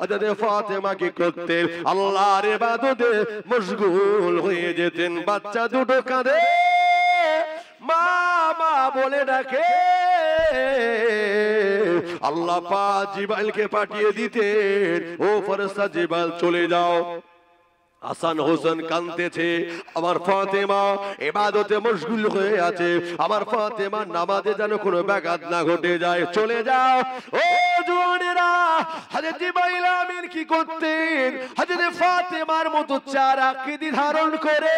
হযরত ফাতেমা কি করতেন? আল্লাহর ইবাদতে মশগুল হয়ে যেতেন। বাচ্চা দুটো কাঁদে, মা মা বলে ডাকে, আল্লাহ পাক জিবরাইলকে পাঠিয়ে দিতেন, ও ফেরেশতা জিবরাইল চলে যাও। হাসান হোসেন কাঁদতেছে, আমার ফাতেমা ইবাদতে মশগুল হয়ে আছে, আমার ফাতেমা নামাজে যেন কোনো ব্যাঘাত না ঘটে যায়, চলে যাও। ও জওয়ানেরা, হযরত জিবরাইল আমিন কি করতেন? হযরত ফাতেমার মতো চার আকৃতি ধারণ করে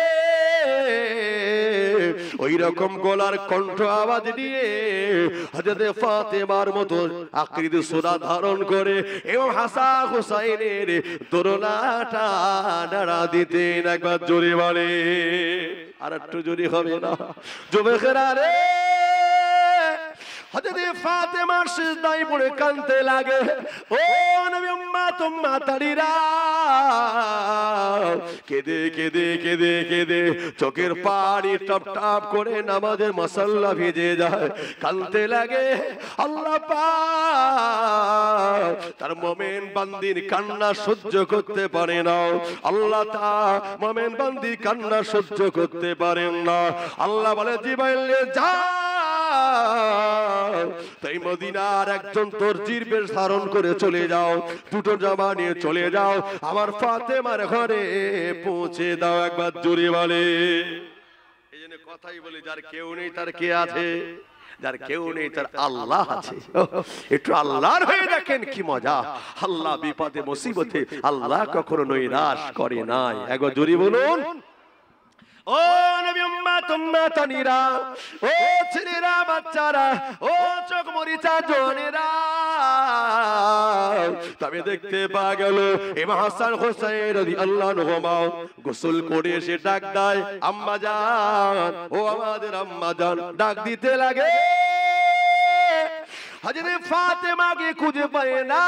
ওই রকম গলার কণ্ঠ আওয়াজ দিয়ে হযরত ফাতেমার মতো আকৃতি সুরা ধারণ করে এবং হাসান হুসাইনের দোরলাটা নাড়া দিতেন। একবার জোরে বলে, আর একটু জোরে হবে না? যুবকেরা রে, হযরতে ফাতেমা সিজদায় পড়ে কাঁদতে লাগে। ও নবী উম্মত উম্মাতারিরা, কেঁদে কেঁদে কেঁদে কেঁদে চোখের পানি টপ টপ করে নামাজের মাসাল্লা ভিজে যায়, কাঁদতে লাগে। আল্লাহ পাক তার মুমিন বান্দির কান্না সহ্য করতে পারে না। আল্লাহ তাআলা মুমিন বান্দির কান্না সহ্য করতে পারেন না। আল্লাহ বলে জিবরাইল যা, তাই মদিনার একজন দর্জির বেশ ধারণ করে চলে যাও, দুটো জামা নিয়ে চলে যাও, আমার ফাতেমার ঘরে পৌঁছে দাও। একবার জোরে বলে। এই জন্য কথাই বলি, যার কেউ নেই তার কে আছে? যার কেউ নেই তার আল্লাহ আছে। একটু আল্লাহর হয়ে দেখেন কি মজা। আল্লাহ বিপদে মুসিবতে আল্লাহ কখনো নৈরাশ করে নাই। একবার জোরে বলুন। ও নবী উম্মত উম্মাতানিরা, ও ছেলেরা বাচ্চারা, ও চোখ মরিচা জোনেরা, তবে দেখতে পাওয়া গেল ইমাম হাসান হোসেন রাদিয়াল্লাহু আনহুমা গোসল করে এসে ডাক দেয় আম্মা জান, ও আমাদের আম্মা জান, ডাক দিতে লাগে। হযরত ফাতেমাকে খুঁজে পায় না,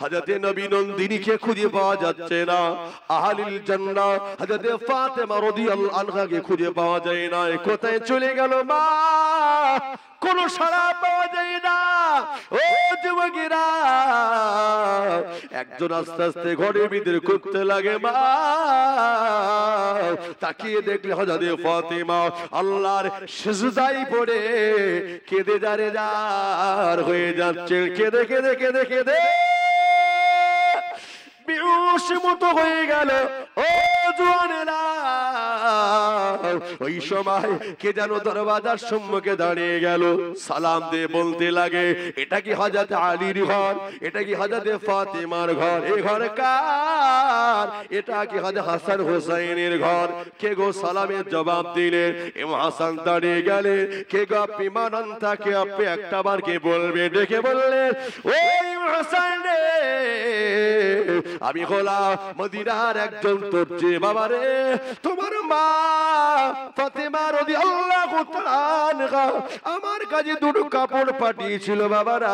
হযরত নবী নন্দিনীকে খুঁজে পাওয়া যাচ্ছে না, আহলিল জান্নাহ হযরত ফাতেমা রাদিয়াল্লাহু আনহাকে খুঁজে পাওয়া যায় না। কোথায় চলে গেল মা? কোনো সাড়া পাওয়া যায় না। ও যুবকেরা, একজন আস্তে আস্তে ঘরের ভিতরে করতে লাগে। মা তাকিয়ে দেখলে হযরত ফাতেমা আল্লাহর সিজদায় পড়ে কেঁদে যারে যার হয়ে যাচ্ছে। কেঁদে কেঁদে কেঁদে কেঁদে বেহুশ মতো হয়ে গেল। ও জওয়ানেরা, ওই সময় কে যেন দরওয়াজার সম্মুখে দাঁড়িয়ে গেল, সালাম দিয়ে বলতে লাগে এটা কি হযরত আলীর ঘর? এটা কি হযরত ফাতেমার ঘর? এই ঘর কার? এটা কি হযরত হাসান হোসেনের ঘর? কে গো সালামের জবাব দিলেন? ইমাম হাসান দাঁড়িয়ে গেলেন। কে গো আপনি? মানান তাকে আপনি একটা বার কে বলবে? ডেকে বললেন ওই হাসান রে, আমি হলাম মদিনার একজন দর্জি। বাবা রে, তোমার মা ফাতেমা রাদিয়াল্লাহু তাআলা আনহা আমার কাছে দুটো কাপড় পাঠিয়েছিল বাবারা,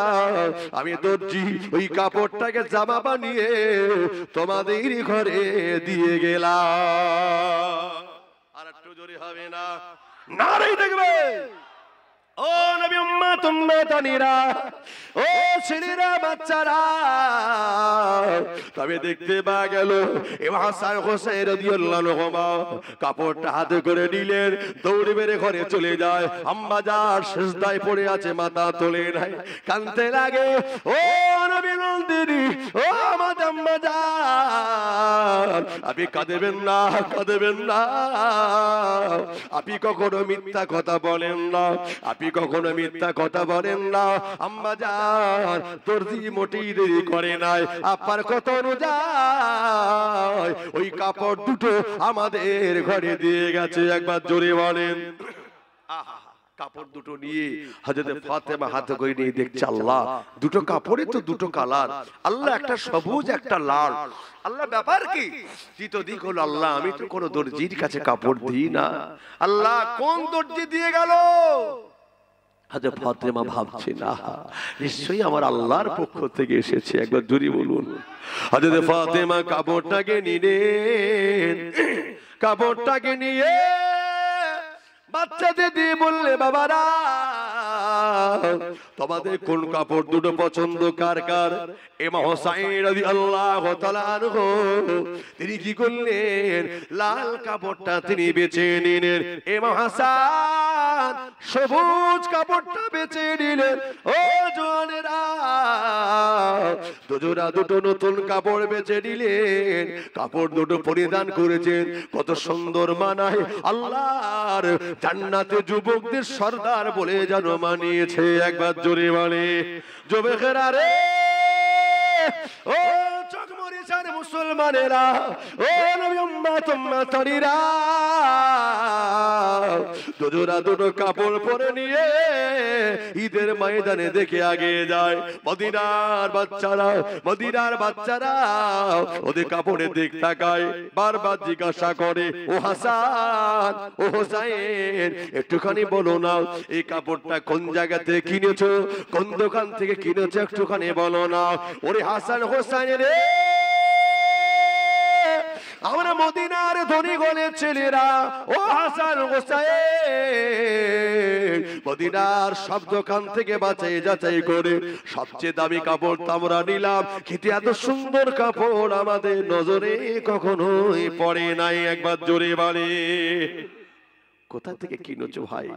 আমি দর্জি ওই কাপড়টাকে জামা বানিয়ে তোমাদের ঘরে দিয়ে গেলাম। আর একটু জোরে হবে না? নারে দেখবে। ও নবী উম্মত উম্মাতানিরা, ও ছেলেরা বাচ্চারা, তবে দেখতে পাওয়া গেল ইমাম হাসান হোসেন রাদিয়াল্লাহু আনহুমা কাপড়টা হাতে করে নিলেন, দৌড়ে বেড়ে ঘরে চলে যায়। আম্মা জান সিজদায় পড়ে আছে, মাথা তোলে নাই, কাঁদতে লাগে। ও নবী নন্দিনী, ও আমাদের আম্মা জান, আপনি কাঁদবেন না, কাঁদবেন না। আপনি কখনো মিথ্যা কথা বলেন না, আপনি কখনো মিথ্যা কথা বলেন না। আম্মা জান, দর্জি মোটেই দেরি করে নাই, আপনার কথা অনুযায়ী ওই কাপড় দুটো আমাদের ঘরে দিয়ে গেছে। একবার জোরে বলেন। আহা, কাপড় দুটো নিয়ে হযরত ফাতেমা হাতে করে নিয়ে দেখছে আল্লাহ দুটো কাপড়ে তো দুটো কালার। আল্লাহ একটা সবুজ একটা লাল। আল্লাহ ব্যাপার কি? দ্বিতীয় দিক হলো আল্লাহ আমি তো কোনো দর্জির কাছে কাপড় দিই না। আল্লাহ কোন দর্জি দিয়ে গেল? হযরত ফাতেমা ভাবছে না, নিশ্চয়ই আমার আল্লাহর পক্ষ থেকে এসেছে। একবার জোরে বলুন। হযরত ফাতেমা কাপড়টাকে নিলেন, কাপড়টাকে নিয়ে বাচ্চাদের দিয়ে বললে বাবারা তোমাদের কোন কাপড় দুটো পছন্দ কার কার? ইমাম হোসেন রাদিয়াল্লাহু তাআলা আনহু তিনি কি করলেন? লাল কাপড়টা তিনি বেছে নিলেন। ইমাম হাসান সবুজ কাপড়টা বেছে নিলেন। ও জওয়ানেরা, দুজোড়া দুটো নতুন কাপড় বেছে নিলেন, কাপড় দুটো পরিধান করেছেন। কত সুন্দর মানায়, আল্লাহর জান্নাতে যুবকদের সর্দার বলে যেন মানিয়েছে। একবার জোরে বলে। যুবকেরা রে, ও চকমরিচার মুসলমানেরা, ও নবী উম্মত উম্মতানিরা, দুজোড়া দুটো কাপড় পরে নিয়ে ঈদের ময়দানে দেখে আগে যায়। মদিনার বাচ্চারা ওদের কাপড়ের দিক তাকায়, বারবার জিজ্ঞাসা করে, ও হাসান, ও হোসাইন, একটুখানি বলো না এই কাপড়টা কোন জায়গা থেকে কিনেছো, কোন দোকান থেকে কিনেছো, একটুখানি বলো না। ওরে হাসান হোসাইন রে, আমরা মদিনার ধনী গলের ছেলেরা, ও হাসান হোসাইন, মদিনার সব দোকান থেকে যাচাই করে সবচেয়ে দামি কাপড় আমরা নিলাম, কিন্তু এত সুন্দর কাপড় আমাদের নজরে কখনোই পড়ে নাই। একবার জোরে বলে, কোথা থেকে কিনেছো ভাই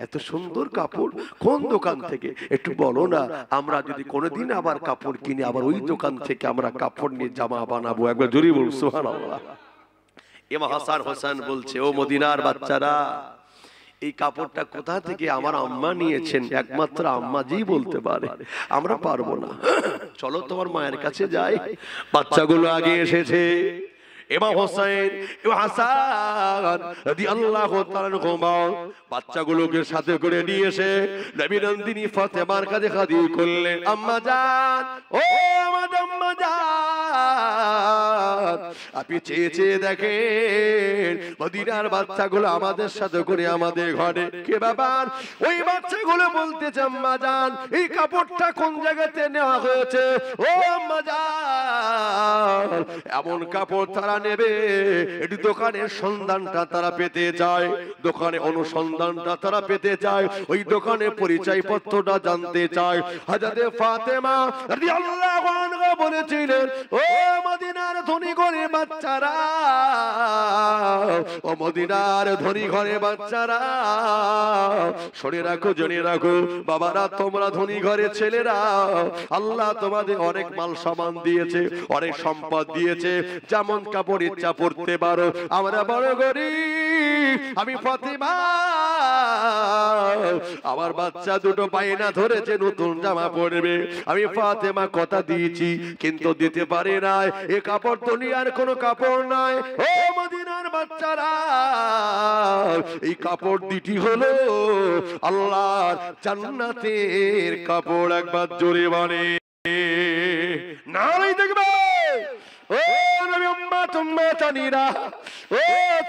এত সুন্দর কাপড়, কোন দোকান থেকে একটু বলো না, আমরা যদি কোনোদিন আবার কাপড় কিনে আবার ওই দোকান থেকে আমরা কাপড় নিয়ে জামা বানাবো। একবার জোরে বল সুবহানাল্লাহ। ইমাম হাসান হোসেন বলছে, ও মদিনার বাচ্চারা, এই কাপড়টা কোথা থেকে আমার আম্মা নিয়েছেন, একমাত্র আম্মাজি বলতে পারে, আমরা পারবো না, চলো তোমার মায়ের কাছে যাই। বাচ্চাগুলো আগে এসেছে, ইমাম হোসেন ইমাম হাসান রাদিয়াল্লাহু তাআলা আনহুমা বাচ্চাগুলোকে সাথে করে নিয়ে এসে নবী নন্দিনী ফাতেমার কাছে হাজির করলেন। আম্মা জান, ও আমার আম্মা জান, আপনি চেয়ে দেখেন মদিনার বাচ্চাগুলো আমাদের সাথে করে আমাদের ঘরে কে ব্যাপার। ওই বাচ্চাগুলো বলতেছে, আম্মা জান, এই কাপড়টা কোন জায়গাতে নেওয়া হয়েছে, ও আম্মা জান, এমন কাপড় তারা নেবে, এটি দোকানের সন্ধানটা তারা পেতে চায়, দোকানে অনুসন্ধানটা তারা পেতে চায়, ওই দোকানে পরিচয় পত্রটা জানতে চায়। হযরতে ফাতেমা রাদিয়াল্লাহু আনহা বলেছিলেন, ও মদিনার ধনী ঘরের বাচ্চারা, ও মদিনার ধনী ঘরের বাচ্চারা, শুনে রাখো, জেনে রাখো, বাবারা তোমরা ধনী ঘরের ছেলেরা, আল্লাহ তোমাদের অনেক মাল সামান দিয়েছে, অনেক সম্পদ দিয়েছে, যেমন কাপড় ইচ্ছা পড়তে পারো। আমরা বড় গরিব, আমি ফাতেমা, আমার বাচ্চা দুটো পায়না ধরেছে, নতুন জামা পরবে, আমি ফাতেমা কথা দিয়েছি কিন্তু দিতে পারি নাই, এ কাপড় দুনিয়ার কোনো কাপড় নাই। ও মদিনার বাচ্চারা, এই কাপড় দুটি হলো আল্লাহর জান্নাতের কাপড়। একবার জোরে বলে নারাই দেখবে। ও নবী উম্মত উম্মতানিরা, ও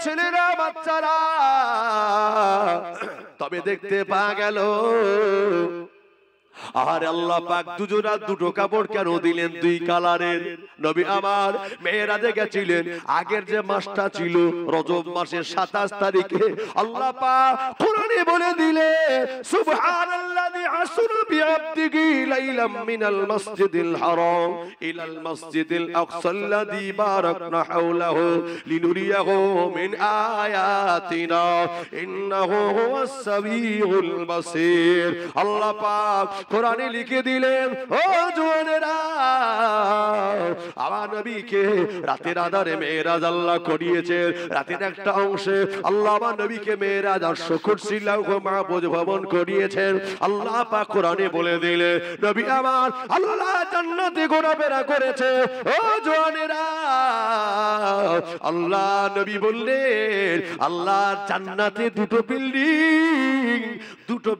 ছেলেরা বাচ্চারা, তবে দেখতে পাওয়া গেল আর আল্লাহ পাক দুজোড়া দুটো কাপড় কেন দিলেন দুই কালারের? নবী আমার মেরাজে গেছিলেন, আগের যে মাসটা ছিল রজব মাসের 27 তারিখে আল্লাহ পাক কোরআনে বলে দিলেন, সুবহানাল্লাযী আসরা বিআবদিহি লাইলাম মিনাল মাসজিদিল হারাম ইলাল মাসজিদিল আকসাল্লাযী বারাকনা হাওলাহু লিনুরিয়াহু মিন আয়াতিনা ইন্নাহু হুয়াস সামিউল বাসীর। আল্লাহ পাক কোরআনে লিখে দিলেন, ও জওয়ানেরা, আমার নবীকে রাতের আধারে মেরাজ আল্লাহ করিয়েছেন, রাতের একটা অংশে আল্লাহ আমার নবীকে মেরাজ আর কুরসি লৌহ মাহফুজ ভ্রমণ করিয়েছেন। আল্লাহ পাক কোরআনে বলে দিলেন, নবী আমার আল্লাহ জান্নাতে ঘোরাফেরা করেছে। ও জওয়ানেরা, আল্লাহ নবী বললেন, আল্লাহর জান্নাতে দুটো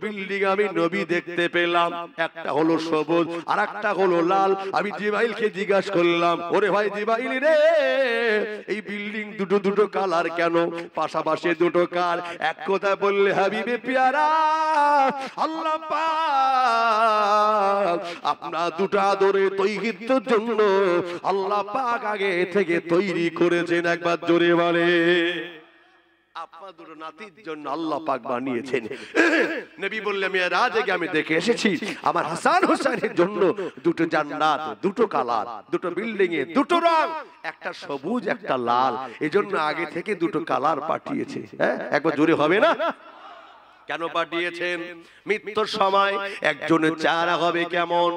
বিল্ডিং আমি নবী দেখতে পেলাম, একটা হলো সবুজ আর একটা হলো লাল। আমি জিবরাইলকে জিজ্ঞাসা করলাম, ওরে ভাই জিবরাইল রে, এই বিল্ডিং দুটো কালার কেন, পাশাপাশি দুটো কার? এক কথা বললে হাবিবে পিয়ারা, আল্লাহ পাক আপনার দুটো আদরে তৈরির জন্য আল্লাহ পাক আগে থেকে তৈরি করেছেন। একবার জোরে বলে, আপনার দুটো নাতির জন্য আল্লাহ পাক বানিয়েছেন। নবী বললেন, মেরাজে গিয়ে আমি দেখে এসেছি আমার হাসান হোসেনের জন্য দুটো জান্নাত, দুটো কালার, দুটো বিল্ডিং এ দুটো রং, একটা সবুজ একটা লাল, এজন্য আগে থেকে দুটো কালার পাঠিয়েছে। হ্যাঁ, একবার জোরে হবে না? কেন পাঠিয়েছেন? মৃত্যুর সময় একজনের চেহারা হবে কেমন,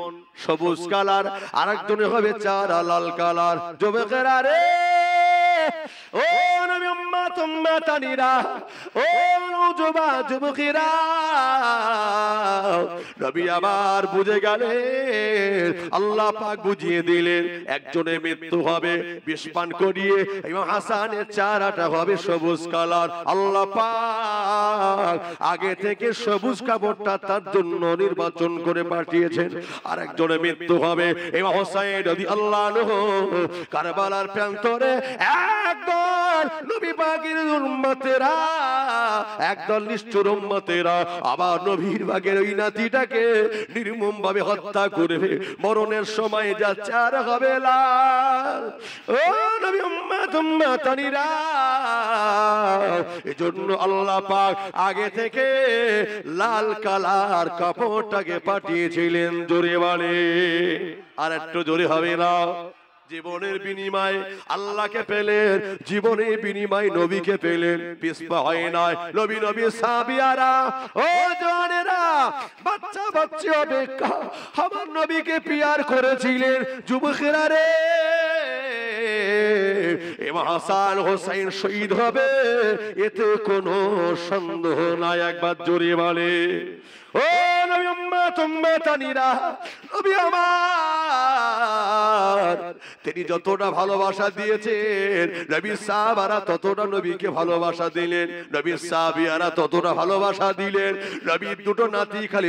সবুজ কালার, আর একজনের হবে চেহারা লাল কালার। যুবকেরা রে, ও নবী উম্মত উম্মতানিরা, ও নওজোয়ান যুবকেরা নবী আমার বুঝে গেলেন, আল্লাহ পাক বুঝিয়ে দিলেন একজনে মৃত্যু হবে বিষ পান করিয়ে, এবং হাসানের চেহারাটা হবে সবুজ কালার। আল্লাহ পাক আগে থেকে সবুজ কাপড়টা তার জন্য নির্বাচন করে পাঠিয়েছেন। আর একজনে মৃত্যু হবে এবং হোসেন রাদিয়াল্লাহু আনহু কারবালার প্রান্তরে একদল নবী পাকের উম্মতেরা, একদল নিষ্ঠুর উম্মতেরা আবার নবীর পাকের ওই নাতিটাকে নির্মমভাবে হত্যা করবে। মরণের সময় যা চেহারা হবে লাল। ও নবী উম্মতানিরা, এজন্য আল্লাহ পাক আগে থেকে লাল কালার কাপড়টাকে পাঠিয়েছিলেন। জোরে বলে, আর একটু জোরে হবে না। জীবনের বিনিময়ে আল্লাহকে পেলেন, জীবনের বিনিময়ে নবীকে পেলেন, পিছপা হয় নাই। নবী নবী সাহাবীরা, ও জওয়ানেরা, বাচ্চা বাচ্চা অপেক্ষা আমার নবীকে পিয়ার করেছিলেন। যুবকেরা রে, ইমাম হাসান হোসেন শহীদ হবে, এতে কোনো সন্দেহ নাই। একবার জোরে বলে, ও নবী উম্মতানিরা, নবী আমার তিনি যতটা ভালোবাসা দিয়েছেন, নবী সাহাবারা ততটা নবীকে ভালোবাসা দিলেন, নবী সাহাবীরা ততটা ভালোবাসা দিলেন। নবীর দুটো নাতি খালি